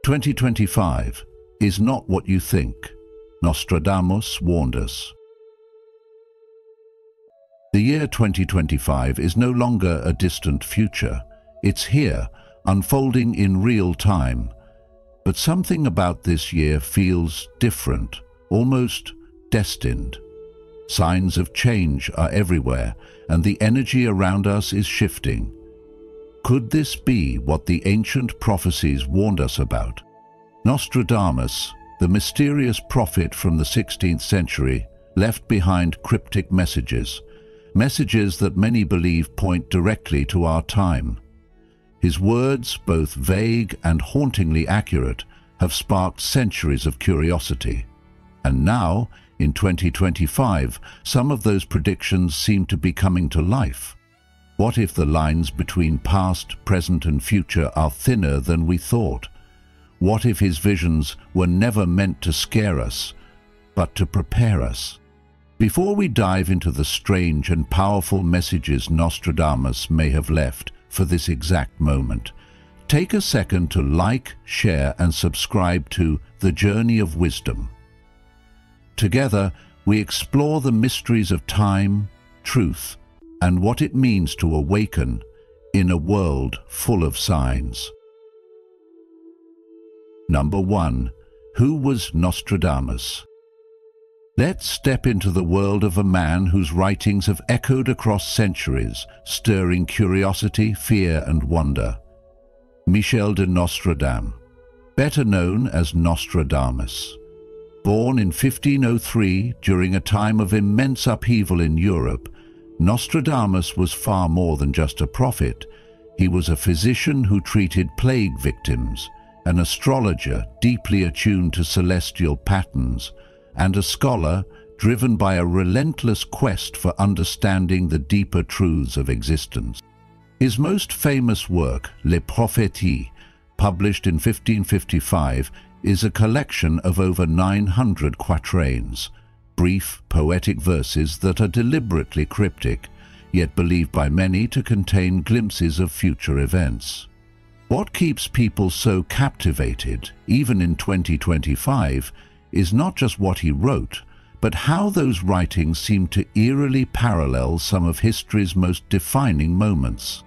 2025 is not what you think. Nostradamus warned us. The year 2025 is no longer a distant future. It's here, unfolding in real time. But something about this year feels different, almost destined. Signs of change are everywhere, and the energy around us is shifting. Could this be what the ancient prophecies warned us about? Nostradamus, the mysterious prophet from the 16th century, left behind cryptic messages that many believe point directly to our time. His words, both vague and hauntingly accurate, have sparked centuries of curiosity. And now, in 2025, some of those predictions seem to be coming to life. What if the lines between past, present and future are thinner than we thought? What if his visions were never meant to scare us, but to prepare us? Before we dive into the strange and powerful messages Nostradamus may have left for this exact moment, take a second to like, share and subscribe to The Journey of Wisdom. Together, we explore the mysteries of time, truth, and what it means to awaken in a world full of signs. Number 1. Who was Nostradamus? Let's step into the world of a man whose writings have echoed across centuries, stirring curiosity, fear and wonder. Michel de Nostradamus, better known as Nostradamus. Born in 1503 during a time of immense upheaval in Europe, Nostradamus was far more than just a prophet. He was a physician who treated plague victims, an astrologer deeply attuned to celestial patterns, and a scholar driven by a relentless quest for understanding the deeper truths of existence. His most famous work, Les Prophéties, published in 1555, is a collection of over 900 quatrains, brief, poetic verses that are deliberately cryptic, yet believed by many to contain glimpses of future events. What keeps people so captivated, even in 2025, is not just what he wrote, but how those writings seem to eerily parallel some of history's most defining moments.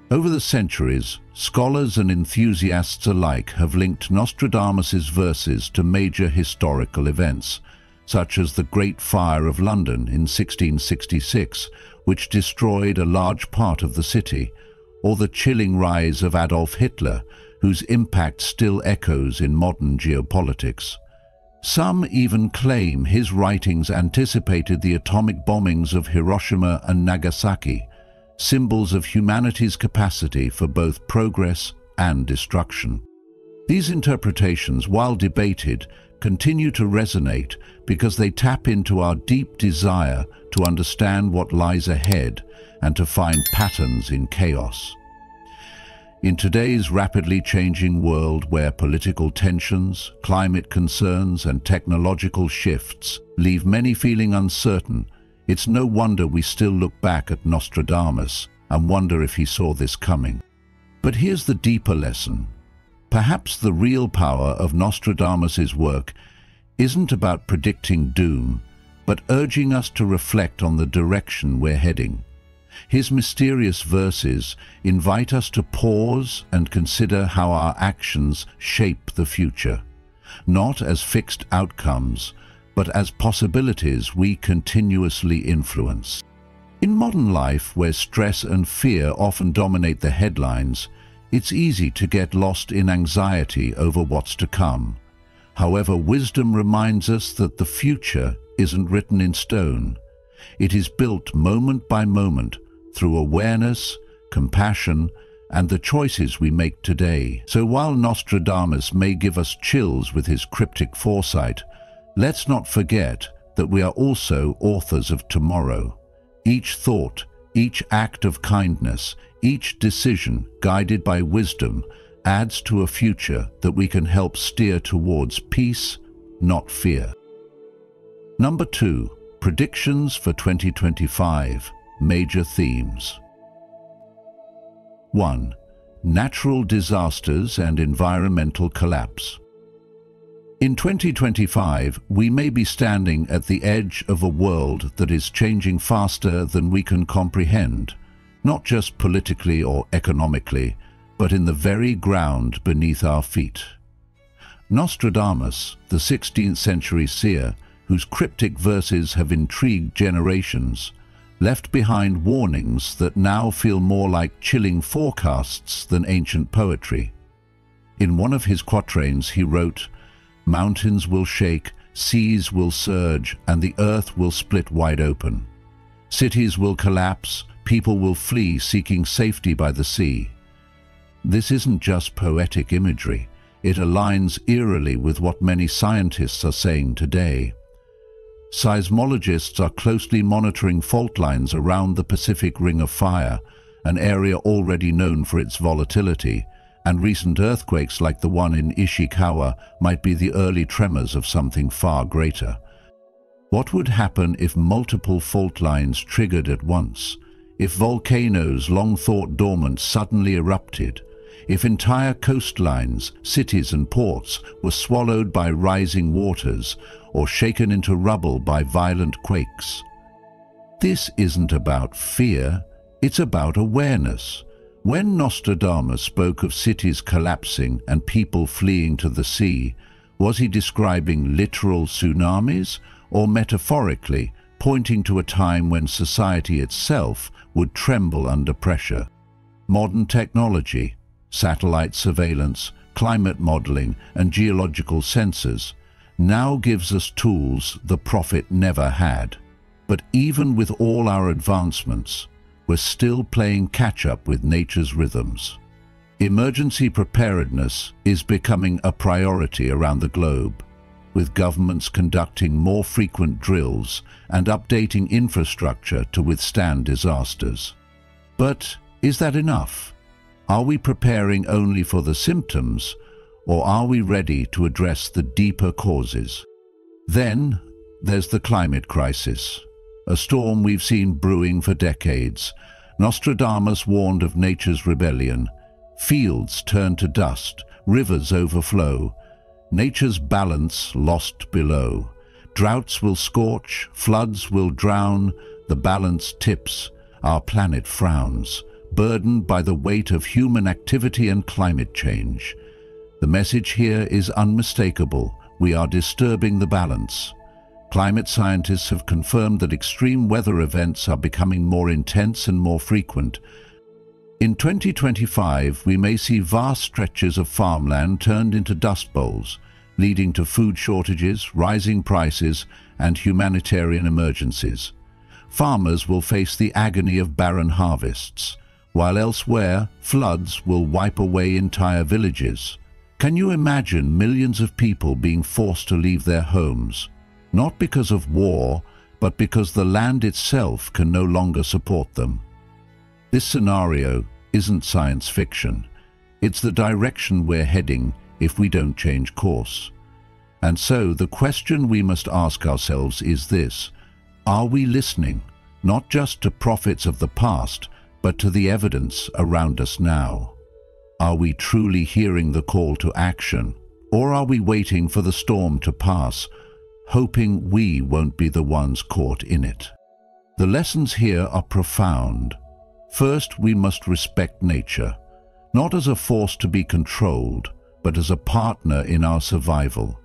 Over the centuries, scholars and enthusiasts alike have linked Nostradamus's verses to major historical events, such as the Great Fire of London in 1666, which destroyed a large part of the city, or the chilling rise of Adolf Hitler, whose impact still echoes in modern geopolitics. Some even claim his writings anticipated the atomic bombings of Hiroshima and Nagasaki, symbols of humanity's capacity for both progress and destruction. These interpretations, while debated, continue to resonate because they tap into our deep desire to understand what lies ahead and to find patterns in chaos. In today's rapidly changing world where political tensions, climate concerns and technological shifts leave many feeling uncertain, it's no wonder we still look back at Nostradamus and wonder if he saw this coming. But here's the deeper lesson. Perhaps the real power of Nostradamus's work isn't about predicting doom, but urging us to reflect on the direction we're heading. His mysterious verses invite us to pause and consider how our actions shape the future, not as fixed outcomes, but as possibilities we continuously influence. In modern life, where stress and fear often dominate the headlines, it's easy to get lost in anxiety over what's to come. However, wisdom reminds us that the future isn't written in stone. It is built moment by moment through awareness, compassion, and the choices we make today. So while Nostradamus may give us chills with his cryptic foresight, let's not forget that we are also authors of tomorrow. Each thought, each act of kindness, each decision guided by wisdom adds to a future that we can help steer towards peace, not fear. Number 2. Predictions for 2025. Major themes. 1. natural disasters and environmental collapse. In 2025, we may be standing at the edge of a world that is changing faster than we can comprehend, not just politically or economically, but in the very ground beneath our feet. Nostradamus, the 16th century seer, whose cryptic verses have intrigued generations, left behind warnings that now feel more like chilling forecasts than ancient poetry. In one of his quatrains he wrote, "Mountains will shake, seas will surge, and the earth will split wide open. Cities will collapse, people will flee seeking safety by the sea." This isn't just poetic imagery. It aligns eerily with what many scientists are saying today. Seismologists are closely monitoring fault lines around the Pacific Ring of Fire, an area already known for its volatility, and recent earthquakes like the one in Ishikawa might be the early tremors of something far greater. What would happen if multiple fault lines triggered at once? If volcanoes long thought dormant suddenly erupted? If entire coastlines, cities and ports were swallowed by rising waters or shaken into rubble by violent quakes? This isn't about fear, it's about awareness. When Nostradamus spoke of cities collapsing and people fleeing to the sea, was he describing literal tsunamis or metaphorically pointing to a time when society itself would tremble under pressure? Modern technology, satellite surveillance, climate modeling, and geological sensors now gives us tools the prophet never had. But even with all our advancements, we're still playing catch-up with nature's rhythms. Emergency preparedness is becoming a priority around the globe, with governments conducting more frequent drills and updating infrastructure to withstand disasters. But is that enough? Are we preparing only for the symptoms, or are we ready to address the deeper causes? Then there's the climate crisis, a storm we've seen brewing for decades. Nostradamus warned of nature's rebellion. Fields turn to dust, rivers overflow, nature's balance lost below. Droughts will scorch, floods will drown, the balance tips, our planet frowns, burdened by the weight of human activity and climate change. The message here is unmistakable. We are disturbing the balance. Climate scientists have confirmed that extreme weather events are becoming more intense and more frequent. In 2025, we may see vast stretches of farmland turned into dust bowls, leading to food shortages, rising prices, and humanitarian emergencies. Farmers will face the agony of barren harvests, while elsewhere, floods will wipe away entire villages. Can you imagine millions of people being forced to leave their homes, not because of war, but because the land itself can no longer support them? This scenario isn't science fiction. It's the direction we're heading if we don't change course. And so the question we must ask ourselves is this: are we listening, not just to prophets of the past, but to the evidence around us now? Are we truly hearing the call to action, or are we waiting for the storm to pass, hoping we won't be the ones caught in it? The lessons here are profound. First, we must respect nature, not as a force to be controlled, but as a partner in our survival.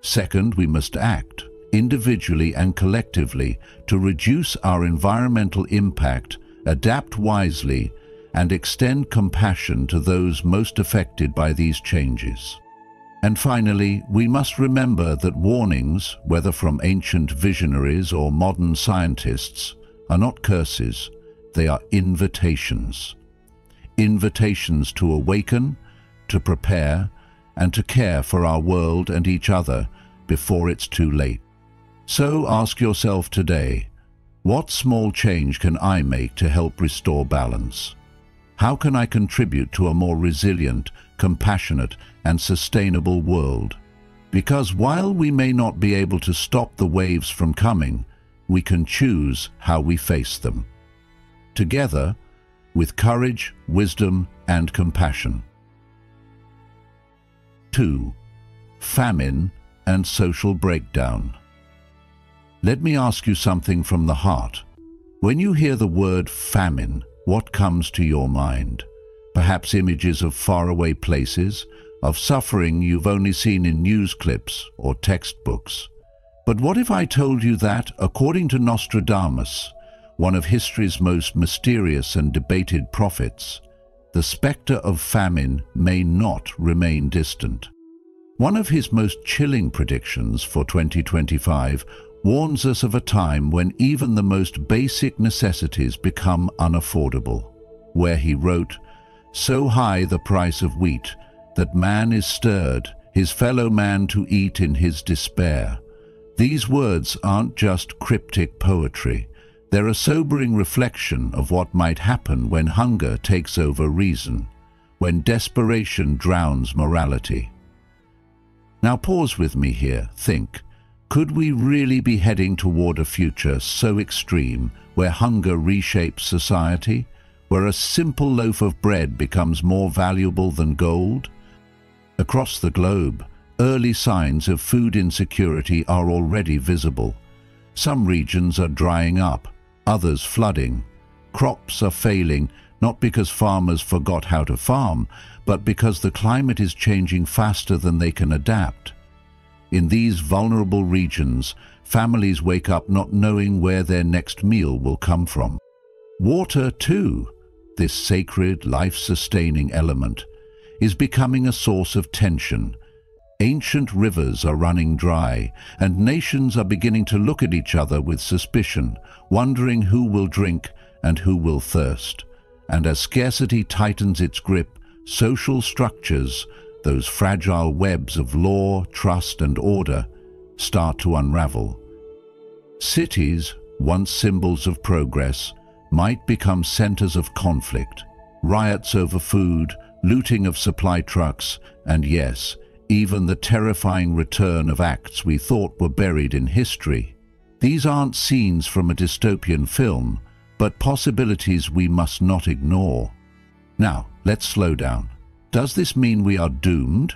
Second, we must act, individually and collectively, to reduce our environmental impact, adapt wisely, and extend compassion to those most affected by these changes. And finally, we must remember that warnings, whether from ancient visionaries or modern scientists, are not curses, they are invitations. Invitations to awaken, to prepare, and to care for our world and each other before it's too late. So ask yourself today, what small change can I make to help restore balance? How can I contribute to a more resilient, compassionate, and sustainable world? Because while we may not be able to stop the waves from coming, we can choose how we face them. Together, with courage, wisdom, and compassion. 2. Famine and social breakdown. Let me ask you something from the heart. When you hear the word famine, what comes to your mind? Perhaps images of faraway places, of suffering you've only seen in news clips or textbooks. But what if I told you that, according to Nostradamus, one of history's most mysterious and debated prophets, the spectre of famine may not remain distant? One of his most chilling predictions for 2025 warns us of a time when even the most basic necessities become unaffordable, where he wrote, "So high the price of wheat, that man is stirred, his fellow man to eat in his despair." These words aren't just cryptic poetry. They're a sobering reflection of what might happen when hunger takes over reason, when desperation drowns morality. Now pause with me here. Think, could we really be heading toward a future so extreme where hunger reshapes society, where a simple loaf of bread becomes more valuable than gold? Across the globe, early signs of food insecurity are already visible. Some regions are drying up, others flooding. Crops are failing, not because farmers forgot how to farm, but because the climate is changing faster than they can adapt. In these vulnerable regions, families wake up not knowing where their next meal will come from. Water, too, this sacred, life-sustaining element, is becoming a source of tension. Ancient rivers are running dry, and nations are beginning to look at each other with suspicion, wondering who will drink and who will thirst. And as scarcity tightens its grip, social structures, those fragile webs of law, trust, and order, start to unravel. Cities, once symbols of progress, might become centers of conflict. Riots over food, looting of supply trucks, and yes, even the terrifying return of acts we thought were buried in history. These aren't scenes from a dystopian film, but possibilities we must not ignore. Now, let's slow down. Does this mean we are doomed?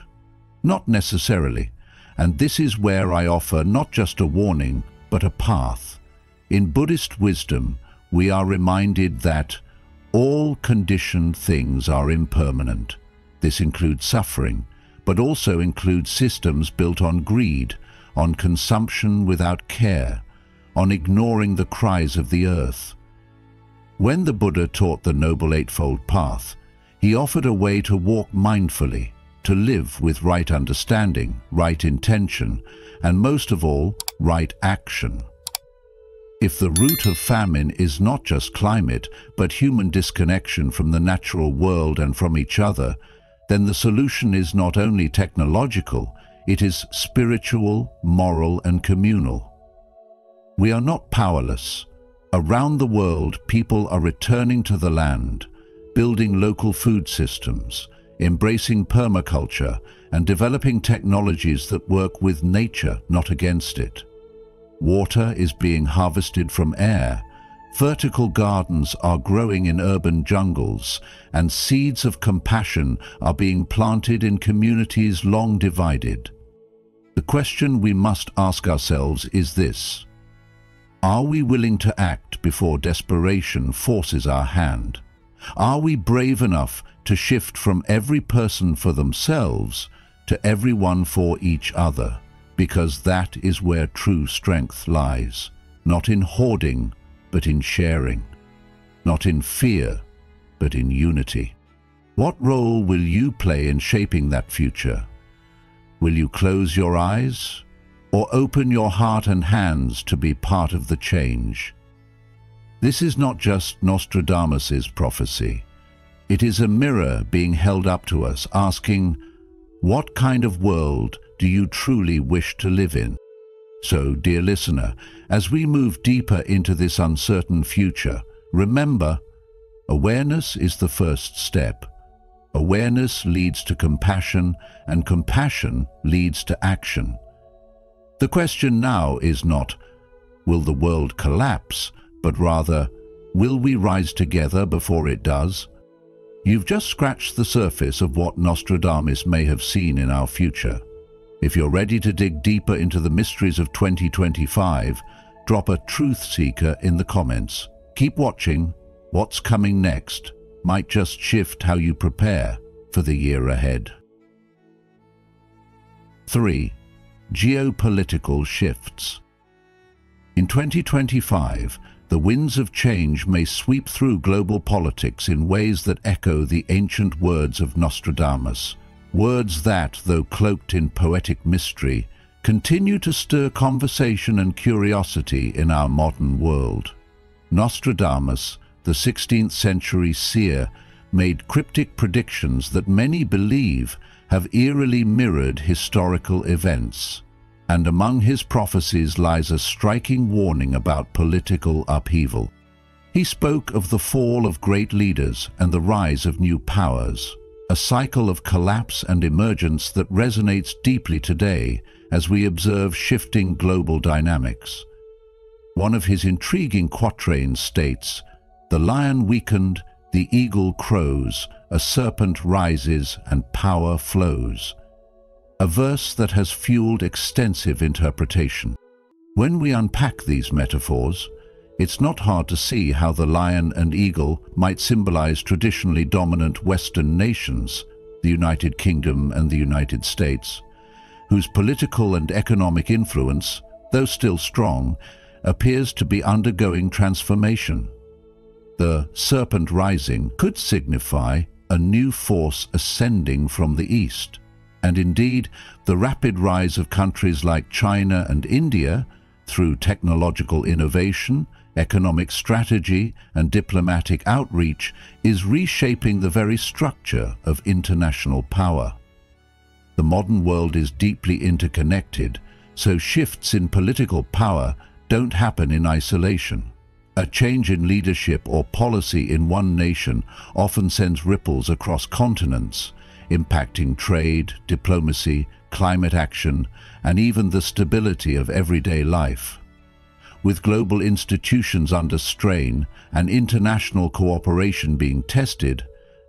Not necessarily, and this is where I offer not just a warning, but a path. In Buddhist wisdom, we are reminded that all conditioned things are impermanent. This includes suffering, but also includes systems built on greed, on consumption without care, on ignoring the cries of the earth. When the Buddha taught the Noble Eightfold Path, he offered a way to walk mindfully, to live with right understanding, right intention, and most of all, right action. If the root of famine is not just climate, but human disconnection from the natural world and from each other, then the solution is not only technological, it is spiritual, moral, and communal. We are not powerless. Around the world, people are returning to the land, building local food systems, embracing permaculture, and developing technologies that work with nature, not against it. Water is being harvested from air. Vertical gardens are growing in urban jungles, and seeds of compassion are being planted in communities long divided. The question we must ask ourselves is this: are we willing to act before desperation forces our hand? Are we brave enough to shift from every person for themselves to everyone for each other? Because that is where true strength lies, not in hoarding, but in sharing, not in fear, but in unity. What role will you play in shaping that future? Will you close your eyes, or open your heart and hands to be part of the change? This is not just Nostradamus's prophecy. It is a mirror being held up to us, asking, what kind of world do you truly wish to live in? So, dear listener, as we move deeper into this uncertain future, remember, awareness is the first step. Awareness leads to compassion, and compassion leads to action. The question now is not, will the world collapse, but rather, will we rise together before it does? You've just scratched the surface of what Nostradamus may have seen in our future. If you're ready to dig deeper into the mysteries of 2025, drop a truth seeker in the comments. Keep watching. What's coming next might just shift how you prepare for the year ahead. 3. Geopolitical shifts. In 2025, the winds of change may sweep through global politics in ways that echo the ancient words of Nostradamus, words that, though cloaked in poetic mystery, continue to stir conversation and curiosity in our modern world. Nostradamus, the 16th century seer, made cryptic predictions that many believe have eerily mirrored historical events. And among his prophecies lies a striking warning about political upheaval. He spoke of the fall of great leaders and the rise of new powers, a cycle of collapse and emergence that resonates deeply today as we observe shifting global dynamics. One of his intriguing quatrains states, "The lion weakened, the eagle crows, a serpent rises and power flows." A verse that has fueled extensive interpretation. When we unpack these metaphors, it's not hard to see how the lion and eagle might symbolize traditionally dominant Western nations, the United Kingdom and the United States, whose political and economic influence, though still strong, appears to be undergoing transformation. The serpent rising could signify a new force ascending from the east. And indeed, the rapid rise of countries like China and India, through technological innovation, economic strategy, and diplomatic outreach, is reshaping the very structure of international power. The modern world is deeply interconnected, so shifts in political power don't happen in isolation. A change in leadership or policy in one nation often sends ripples across continents, impacting trade, diplomacy, climate action, and even the stability of everyday life. With global institutions under strain and international cooperation being tested,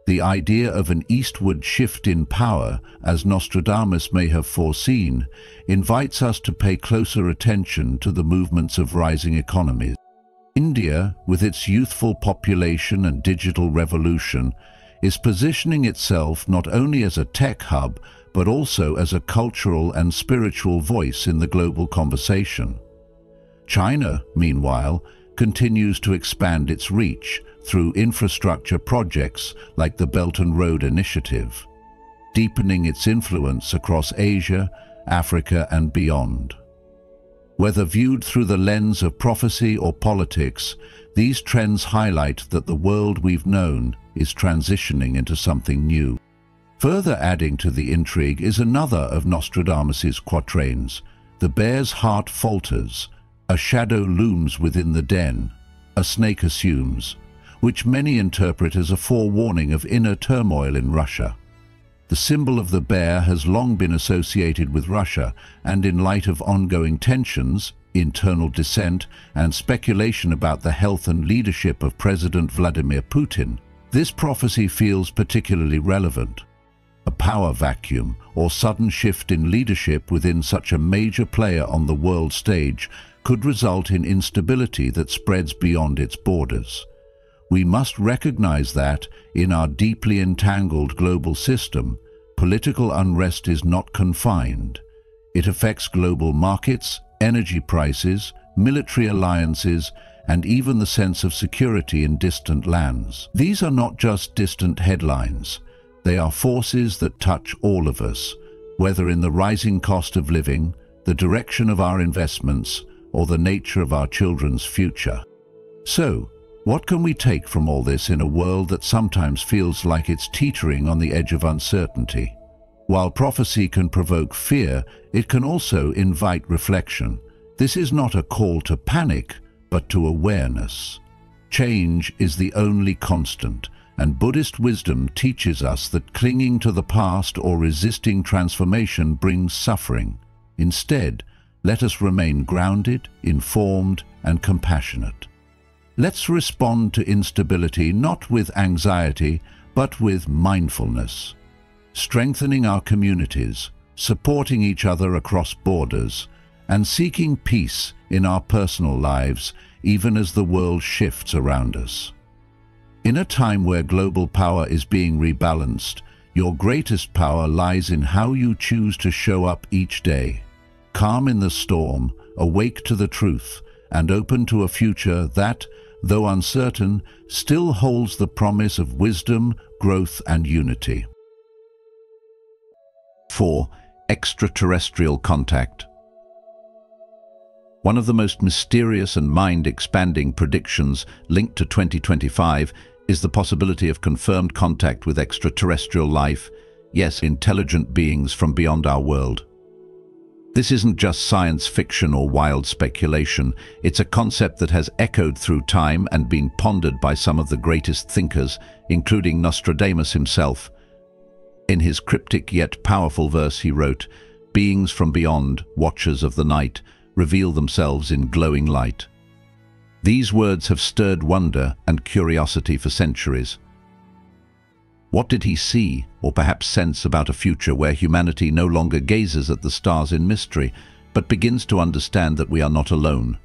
the idea of an eastward shift in power, as Nostradamus may have foreseen, invites us to pay closer attention to the movements of rising economies. India, with its youthful population and digital revolution, is positioning itself not only as a tech hub, but also as a cultural and spiritual voice in the global conversation. China, meanwhile, continues to expand its reach through infrastructure projects like the Belt and Road Initiative, deepening its influence across Asia, Africa, and beyond. Whether viewed through the lens of prophecy or politics, these trends highlight that the world we've known is transitioning into something new. Further adding to the intrigue is another of Nostradamus's quatrains, "The bear's heart falters, a shadow looms within the den, a snake assumes," which many interpret as a forewarning of inner turmoil in Russia. The symbol of the bear has long been associated with Russia, and in light of ongoing tensions, internal dissent, and speculation about the health and leadership of President Vladimir Putin, this prophecy feels particularly relevant. A power vacuum or sudden shift in leadership within such a major player on the world stage could result in instability that spreads beyond its borders. We must recognize that, in our deeply entangled global system, political unrest is not confined. It affects global markets, energy prices, military alliances, and even the sense of security in distant lands. These are not just distant headlines. They are forces that touch all of us, whether in the rising cost of living, the direction of our investments, or the nature of our children's future. So, what can we take from all this in a world that sometimes feels like it's teetering on the edge of uncertainty? While prophecy can provoke fear, it can also invite reflection. This is not a call to panic, but to awareness. Change is the only constant, and Buddhist wisdom teaches us that clinging to the past or resisting transformation brings suffering. Instead, let us remain grounded, informed, and compassionate. Let's respond to instability not with anxiety, but with mindfulness, strengthening our communities, supporting each other across borders, and seeking peace in our personal lives, even as the world shifts around us. In a time where global power is being rebalanced, your greatest power lies in how you choose to show up each day. Calm in the storm, awake to the truth, and open to a future that, though uncertain, still holds the promise of wisdom, growth, and unity. 4. Extraterrestrial contact. One of the most mysterious and mind-expanding predictions linked to 2025 is the possibility of confirmed contact with extraterrestrial life, yes, intelligent beings from beyond our world. This isn't just science fiction or wild speculation. It's a concept that has echoed through time and been pondered by some of the greatest thinkers, including Nostradamus himself. In his cryptic yet powerful verse he wrote, "Beings from beyond, watchers of the night, reveal themselves in glowing light." These words have stirred wonder and curiosity for centuries. What did he see, or perhaps sense, about a future where humanity no longer gazes at the stars in mystery, but begins to understand that we are not alone?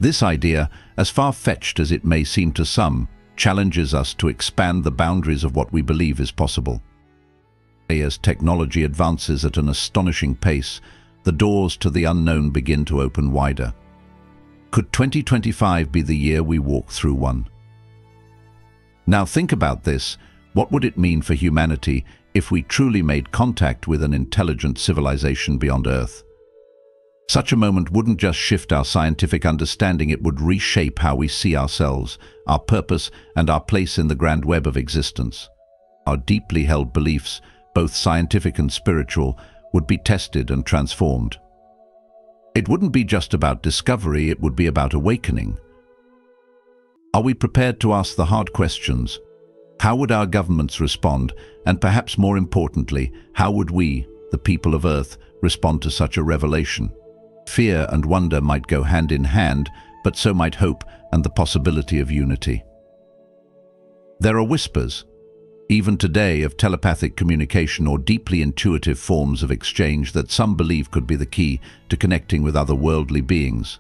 This idea, as far-fetched as it may seem to some, challenges us to expand the boundaries of what we believe is possible. As technology advances at an astonishing pace, the doors to the unknown begin to open wider. Could 2025 be the year we walk through one? Now think about this. What would it mean for humanity if we truly made contact with an intelligent civilization beyond Earth? Such a moment wouldn't just shift our scientific understanding, it would reshape how we see ourselves, our purpose, and our place in the grand web of existence. Our deeply held beliefs, both scientific and spiritual, would be tested and transformed. It wouldn't be just about discovery, it would be about awakening. Are we prepared to ask the hard questions? How would our governments respond? And perhaps more importantly, how would we, the people of Earth, respond to such a revelation? Fear and wonder might go hand in hand, but so might hope and the possibility of unity. There are whispers, even today, of telepathic communication or deeply intuitive forms of exchange that some believe could be the key to connecting with other worldly beings.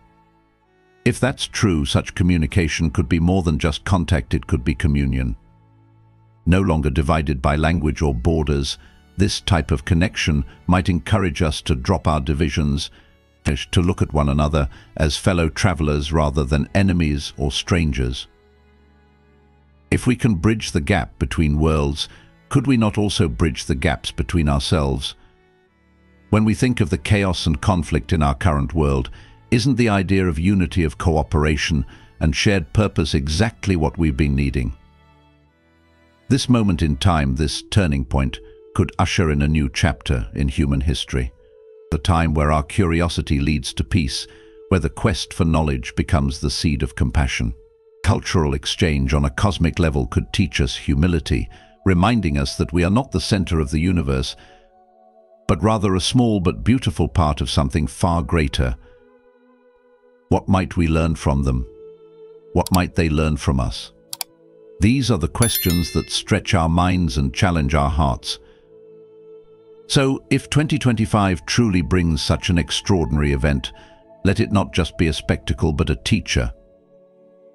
If that's true, such communication could be more than just contact, it could be communion. No longer divided by language or borders, this type of connection might encourage us to drop our divisions, to look at one another as fellow travelers rather than enemies or strangers. If we can bridge the gap between worlds, could we not also bridge the gaps between ourselves? When we think of the chaos and conflict in our current world, isn't the idea of unity, of cooperation and shared purpose exactly what we've been needing? This moment in time, this turning point, could usher in a new chapter in human history. The time where our curiosity leads to peace, where the quest for knowledge becomes the seed of compassion. Cultural exchange on a cosmic level could teach us humility, reminding us that we are not the center of the universe, but rather a small but beautiful part of something far greater. What might we learn from them? What might they learn from us? These are the questions that stretch our minds and challenge our hearts. So, if 2025 truly brings such an extraordinary event, let it not just be a spectacle but a teacher.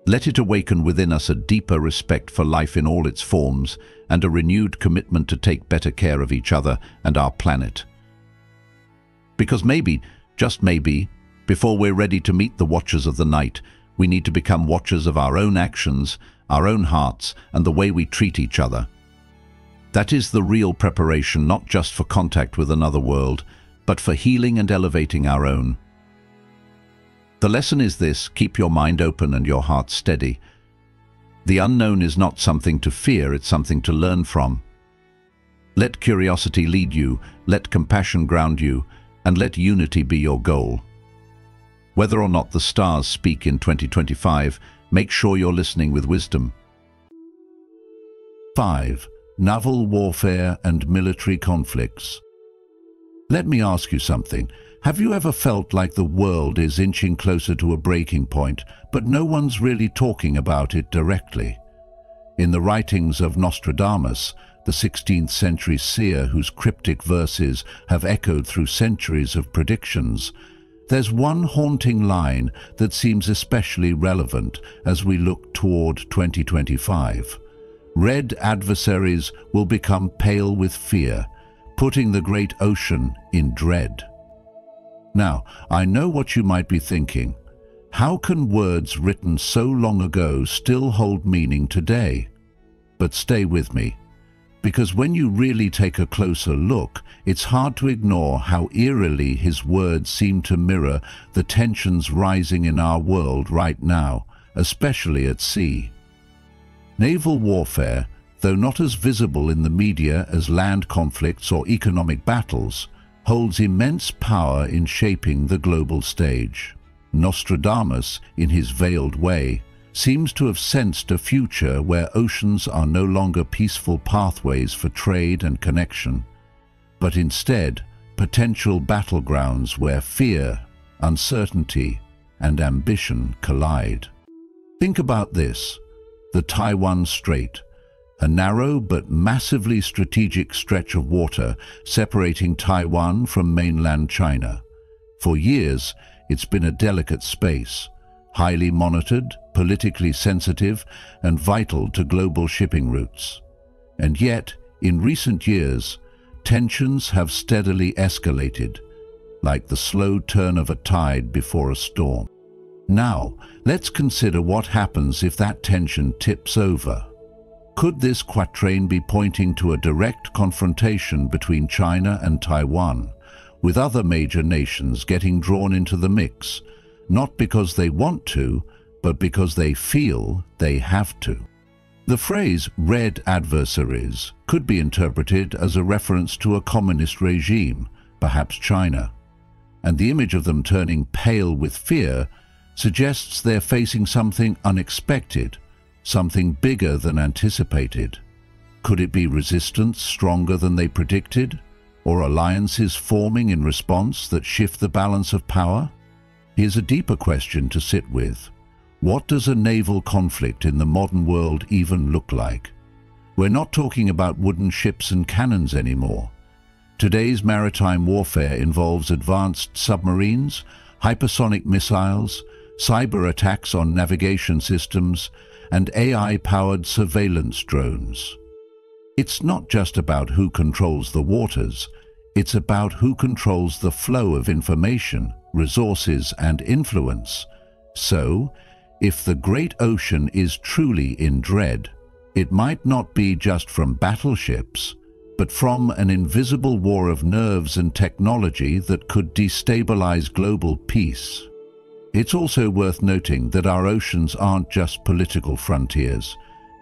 Let it awaken within us a deeper respect for life in all its forms and a renewed commitment to take better care of each other and our planet. Because maybe, just maybe, before we're ready to meet the watchers of the night, we need to become watchers of our own actions, our own hearts, and the way we treat each other. That is the real preparation, not just for contact with another world, but for healing and elevating our own. The lesson is this: keep your mind open and your heart steady. The unknown is not something to fear, it's something to learn from. Let curiosity lead you, let compassion ground you, and let unity be your goal. Whether or not the stars speak in 2025, make sure you're listening with wisdom. 5. Naval warfare and military conflicts. Let me ask you something. Have you ever felt like the world is inching closer to a breaking point, but no one's really talking about it directly? In the writings of Nostradamus, the 16th century seer whose cryptic verses have echoed through centuries of predictions, there's one haunting line that seems especially relevant as we look toward 2025. Red adversaries will become pale with fear, putting the great ocean in dread. Now, I know what you might be thinking. How can words written so long ago still hold meaning today? But stay with me, because when you really take a closer look, it's hard to ignore how eerily his words seem to mirror the tensions rising in our world right now, especially at sea. Naval warfare, though not as visible in the media as land conflicts or economic battles, holds immense power in shaping the global stage. Nostradamus, in his veiled way, seems to have sensed a future where oceans are no longer peaceful pathways for trade and connection, but instead potential battlegrounds where fear, uncertainty, and ambition collide. Think about this: the Taiwan Strait, a narrow but massively strategic stretch of water separating Taiwan from mainland China. For years, it's been a delicate space, highly monitored, politically sensitive, and vital to global shipping routes. And yet, in recent years, tensions have steadily escalated, like the slow turn of a tide before a storm. Now, let's consider what happens if that tension tips over. Could this quatrain be pointing to a direct confrontation between China and Taiwan, with other major nations getting drawn into the mix, not because they want to, but because they feel they have to? The phrase "red adversaries" could be interpreted as a reference to a communist regime, perhaps China, and the image of them turning pale with fear suggests they're facing something unexpected, something bigger than anticipated. Could it be resistance stronger than they predicted, or alliances forming in response that shift the balance of power? Here's a deeper question to sit with. What does a naval conflict in the modern world even look like? We're not talking about wooden ships and cannons anymore. Today's maritime warfare involves advanced submarines, hypersonic missiles, cyber attacks on navigation systems, and AI-powered surveillance drones. It's not just about who controls the waters, it's about who controls the flow of information, resources, and influence. So, if the great ocean is truly in dread, it might not be just from battleships, but from an invisible war of nerves and technology that could destabilize global peace. It's also worth noting that our oceans aren't just political frontiers,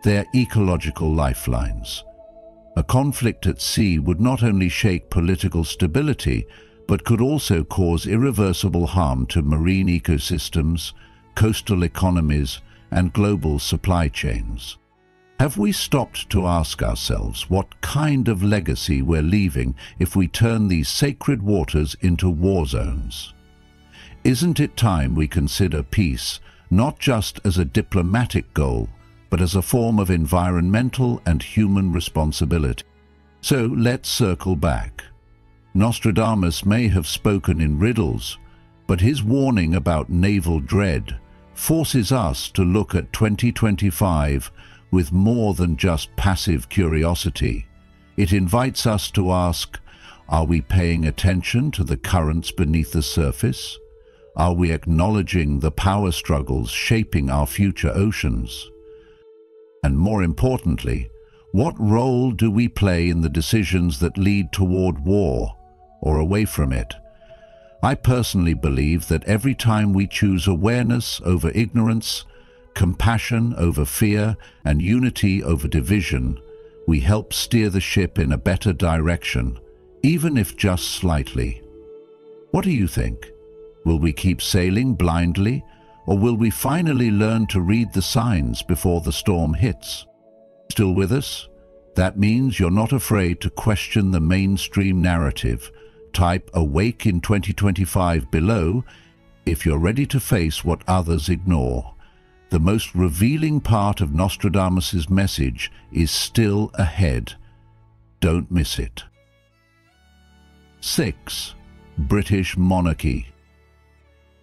they're ecological lifelines. A conflict at sea would not only shake political stability, but could also cause irreversible harm to marine ecosystems, coastal economies, and global supply chains. Have we stopped to ask ourselves what kind of legacy we're leaving if we turn these sacred waters into war zones? Isn't it time we consider peace not just as a diplomatic goal, but as a form of environmental and human responsibility? So let's circle back. Nostradamus may have spoken in riddles, but his warning about naval dread forces us to look at 2025 with more than just passive curiosity. It invites us to ask, are we paying attention to the currents beneath the surface? Are we acknowledging the power struggles shaping our future oceans? And more importantly, what role do we play in the decisions that lead toward war or away from it? I personally believe that every time we choose awareness over ignorance, compassion over fear, and unity over division, we help steer the ship in a better direction, even if just slightly. What do you think? Will we keep sailing blindly, or will we finally learn to read the signs before the storm hits? Still with us? That means you're not afraid to question the mainstream narrative. Type "Awake in 2025" below if you're ready to face what others ignore. the most revealing part of Nostradamus's message is still ahead. Don't miss it. 6. British Monarchy.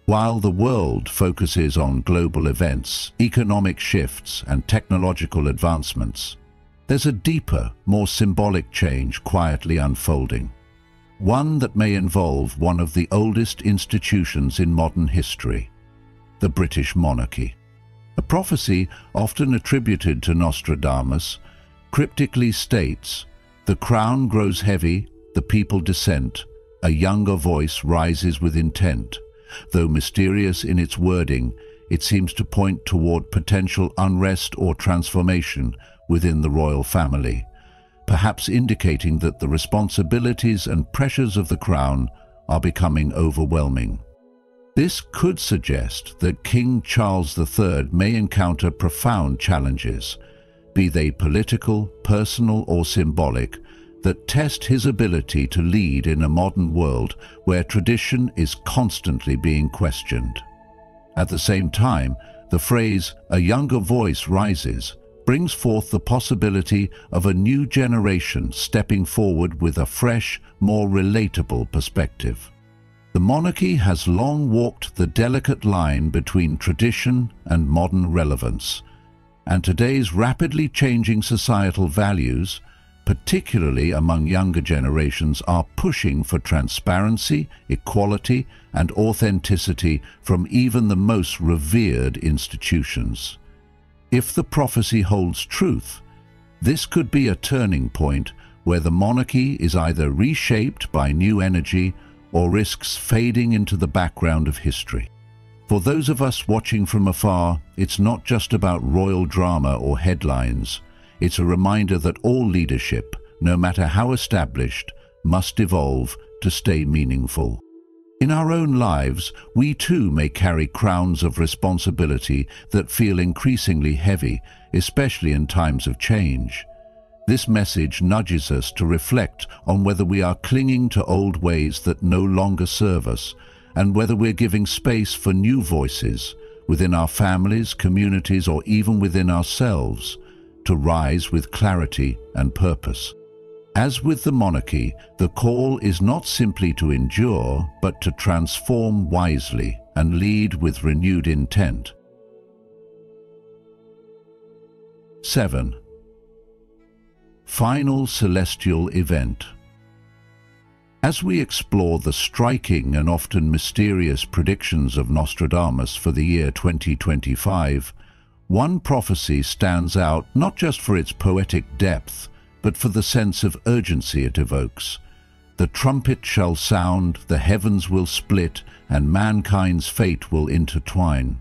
While the world focuses on global events, economic shifts, and technological advancements, there's a deeper, more symbolic change quietly unfolding. One that may involve one of the oldest institutions in modern history, the British monarchy. A prophecy often attributed to Nostradamus cryptically states, "The crown grows heavy, the people dissent, a younger voice rises with intent." Though mysterious in its wording, it seems to point toward potential unrest or transformation within the royal family, perhaps indicating that the responsibilities and pressures of the crown are becoming overwhelming. This could suggest that King Charles III may encounter profound challenges, be they political, personal, or symbolic, that test his ability to lead in a modern world where tradition is constantly being questioned. At the same time, the phrase, "a younger voice rises," brings forth the possibility of a new generation stepping forward with a fresh, more relatable perspective. The monarchy has long walked the delicate line between tradition and modern relevance, and today's rapidly changing societal values, particularly among younger generations, are pushing for transparency, equality, and authenticity from even the most revered institutions. If the prophecy holds truth, this could be a turning point where the monarchy is either reshaped by new energy or risks fading into the background of history. For those of us watching from afar, it's not just about royal drama or headlines. It's a reminder that all leadership, no matter how established, must evolve to stay meaningful. In our own lives, we too may carry crowns of responsibility that feel increasingly heavy, especially in times of change. This message nudges us to reflect on whether we are clinging to old ways that no longer serve us, and whether we're giving space for new voices within our families, communities, or even within ourselves, to rise with clarity and purpose. As with the monarchy, the call is not simply to endure, but to transform wisely and lead with renewed intent. 7. Final celestial event. As we explore the striking and often mysterious predictions of Nostradamus for the year 2025, one prophecy stands out not just for its poetic depth, but for the sense of urgency it evokes. "The trumpet shall sound, the heavens will split, and mankind's fate will intertwine."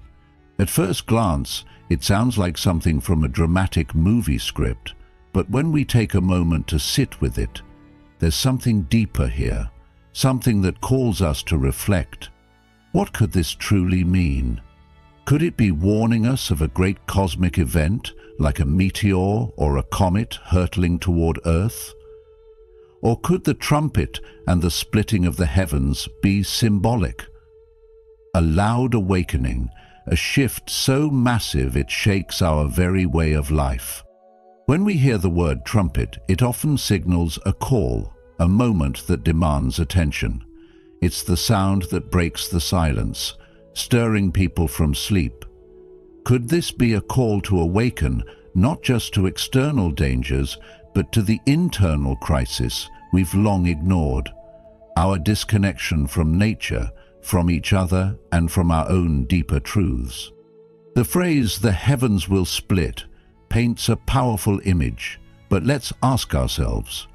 At first glance, it sounds like something from a dramatic movie script, but when we take a moment to sit with it, there's something deeper here, something that calls us to reflect. What could this truly mean? Could it be warning us of a great cosmic event, like a meteor or a comet hurtling toward Earth? Or could the trumpet and the splitting of the heavens be symbolic? A loud awakening, a shift so massive it shakes our very way of life. When we hear the word trumpet, it often signals a call, a moment that demands attention. It's the sound that breaks the silence, stirring people from sleep. Could this be a call to awaken, not just to external dangers, but to the internal crisis we've long ignored, our disconnection from nature, from each other, and from our own deeper truths? The phrase, "the heavens will split," paints a powerful image, but let's ask ourselves,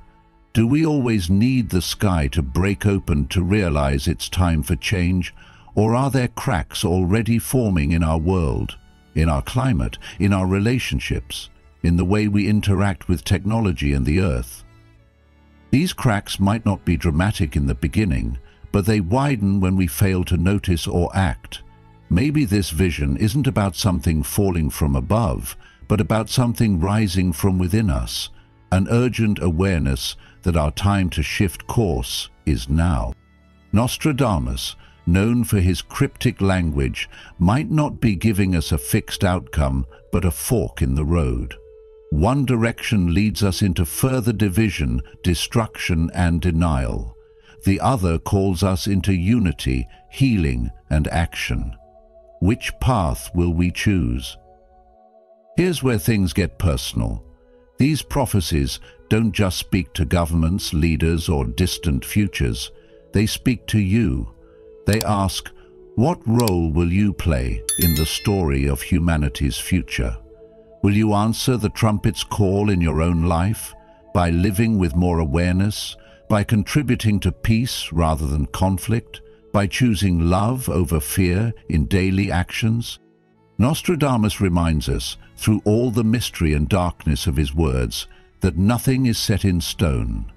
do we always need the sky to break open to realize it's time for change? Or are there cracks already forming in our world, in our climate, in our relationships, in the way we interact with technology and the earth? These cracks might not be dramatic in the beginning, but they widen when we fail to notice or act. Maybe this vision isn't about something falling from above, but about something rising from within us, an urgent awareness that our time to shift course is now. Nostradamus, known for his cryptic language, might not be giving us a fixed outcome, but a fork in the road. One direction leads us into further division, destruction, and denial. The other calls us into unity, healing, and action. Which path will we choose? Here's where things get personal. These prophecies don't just speak to governments, leaders, or distant futures. They speak to you. They ask, what role will you play in the story of humanity's future? Will you answer the trumpet's call in your own life, by living with more awareness, by contributing to peace rather than conflict, by choosing love over fear in daily actions? Nostradamus reminds us, through all the mystery and darkness of his words, that nothing is set in stone.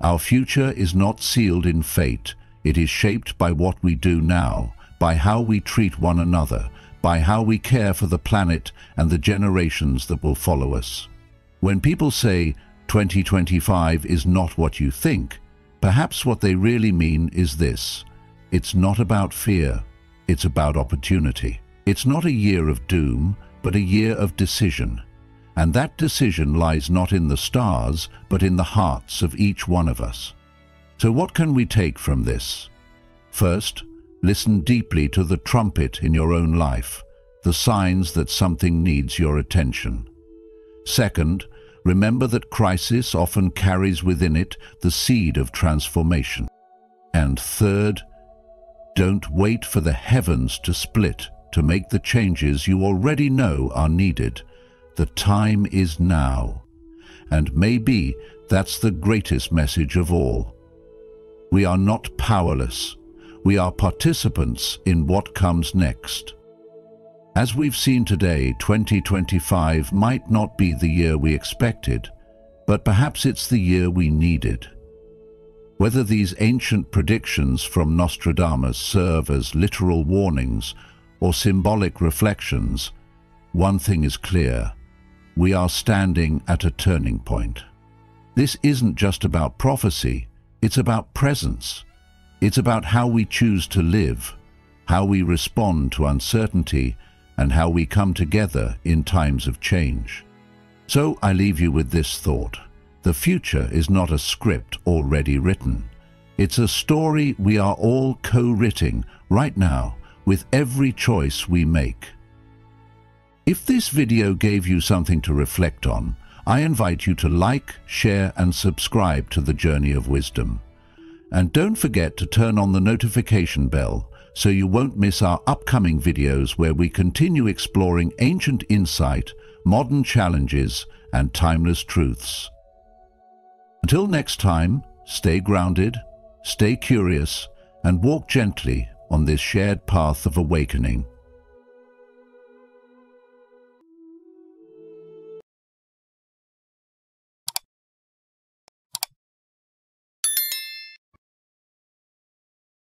Our future is not sealed in fate. It is shaped by what we do now, by how we treat one another, by how we care for the planet and the generations that will follow us. When people say 2025 is not what you think, perhaps what they really mean is this: it's not about fear, it's about opportunity. It's not a year of doom, but a year of decision. And that decision lies not in the stars, but in the hearts of each one of us. So what can we take from this? First, listen deeply to the trumpet in your own life, the signs that something needs your attention. Second, remember that crisis often carries within it the seed of transformation. And third, don't wait for the heavens to split to make the changes you already know are needed. The time is now. And maybe that's the greatest message of all. We are not powerless. We are participants in what comes next. As we've seen today, 2025 might not be the year we expected, but perhaps it's the year we needed. Whether these ancient predictions from Nostradamus serve as literal warnings or symbolic reflections, one thing is clear: we are standing at a turning point. This isn't just about prophecy, it's about presence. It's about how we choose to live, how we respond to uncertainty, and how we come together in times of change. So I leave you with this thought: the future is not a script already written. It's a story we are all co-writing right now with every choice we make. If this video gave you something to reflect on, I invite you to like, share, and subscribe to the Journey of Wisdom. And don't forget to turn on the notification bell so you won't miss our upcoming videos where we continue exploring ancient insight, modern challenges, and timeless truths. Until next time, stay grounded, stay curious, and walk gently on this shared path of awakening.